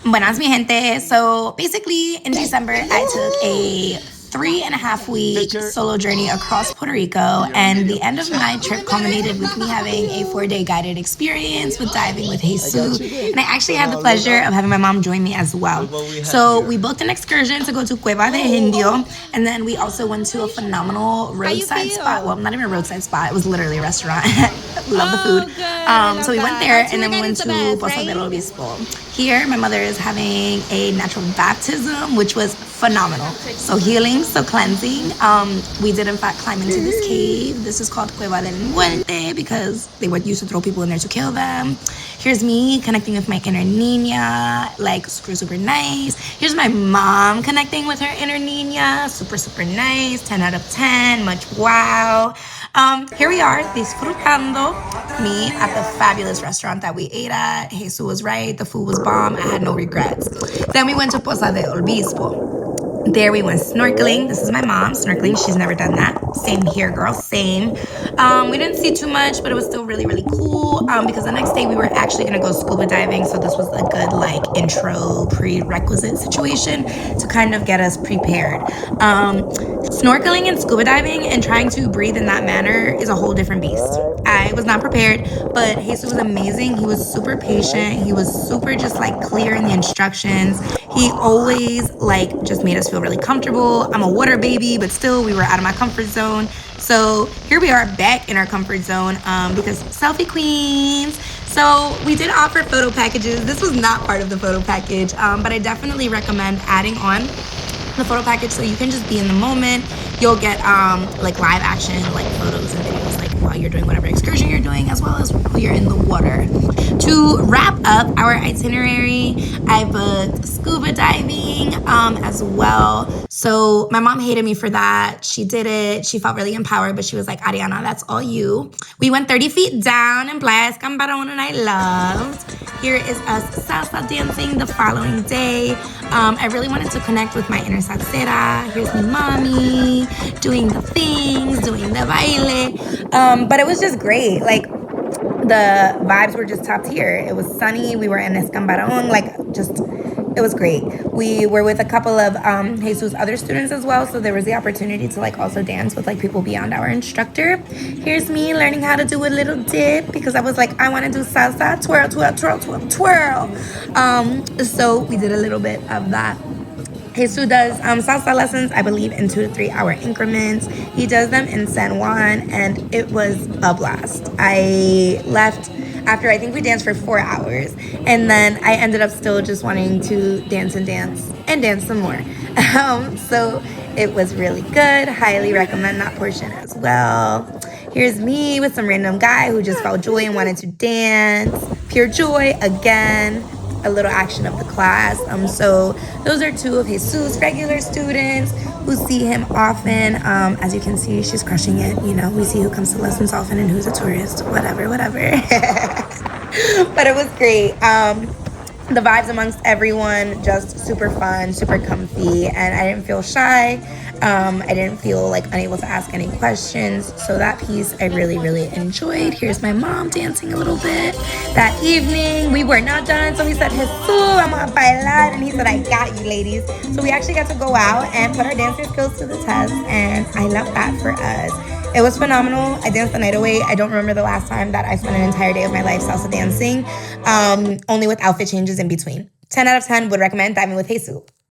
Buenas, mi gente. So basically, in December, I took a 3.5 week solo journey across Puerto Rico, and the end of my trip culminated with me having a 4-day guided experience with diving with Jesus. And I actually had the pleasure of having my mom join me as well. So we booked an excursion to go to Cueva de Indio, and then we also went to a phenomenal roadside spot. Well, not even a roadside spot, it was literally a restaurant. Love the food. So we went there, and then we went to Poza del Obispo. Here, my mother is having a natural baptism, which was phenomenal. So healing, so cleansing. We did in fact climb into this cave. This is called Cueva del Muerte because they would used to throw people in there to kill them. Here's me connecting with my inner Nina, like super nice. Here's my mom connecting with her inner Nina, super nice, 10 out of 10, much wow. Here we are, disfrutando me at the fabulous restaurant that we ate at. Jesus was right, the food was bomb, I had no regrets. Then we went to Poza del Obispo. There we went snorkeling. This is my mom snorkeling. She's never done that. Same here, girl. Same. We didn't see too much, but it was still really cool because the next day we were actually going to go scuba diving. So this was a good like intro prerequisite situation to kind of get us prepared. Snorkeling and scuba diving and trying to breathe in that manner is a whole different beast. I was not prepared, but Jesus was amazing. He was super patient. He was super just like clear in the instructions. He always like just made us feel really comfortable. I'm a water baby, but still we were out of my comfort zone. So here we are back in our comfort zone because selfie queens. So we did offer photo packages. This was not part of the photo package, but I definitely recommend adding on the photo package so you can just be in the moment. You'll get like live action like photos and videos like while you're doing whatever excursion you're doing, as well as while you're in the water. To wrap up our itinerary, I booked scuba diving as well. So my mom hated me for that. She did it. She felt really empowered, but she was like, Ariana, that's all you. We went 30 feet down in Playa Escambarón, and I loved. Here is us salsa dancing the following day. I really wanted to connect with my inner salsera. Here's me mommy doing the things, doing the baile. But it was just great. Like, the vibes were just top tier. It was sunny. We were in Escambarón. It was great. We were with a couple of Jesus' other students as well, so there was the opportunity to like also dance with like people beyond our instructor. Here's me learning how to do a little dip because I was like, I want to do salsa, twirl. So we did a little bit of that. Jesus does salsa lessons, I believe, in 2 to 3 hour increments. He does them in San Juan, and it was a blast. I left after I think we danced for 4 hours, and then I ended up still just wanting to dance some more. So it was really good. Highly recommend that portion as well. Here's me with some random guy who just felt joy and wanted to dance. Pure joy again. A little action of the class. So those are 2 of Jesus' regular students who see him often. As you can see, she's crushing it. You know, we see who comes to lessons often and who's a tourist. Whatever. But it was great. The vibes amongst everyone, just super fun, super comfy, and I didn't feel shy. I didn't feel like unable to ask any questions. So that piece I really enjoyed. Here's my mom dancing a little bit. That evening, we were not done. So we said, Jesus, I'm a bailar. And he said, I got you, ladies. So we actually got to go out and put our dancing skills to the test. And I love that for us. It was phenomenal. I danced the night away. I don't remember the last time that I spent an entire day of my life salsa dancing, only with outfit changes in between. 10 out of 10 would recommend diving with Jesus.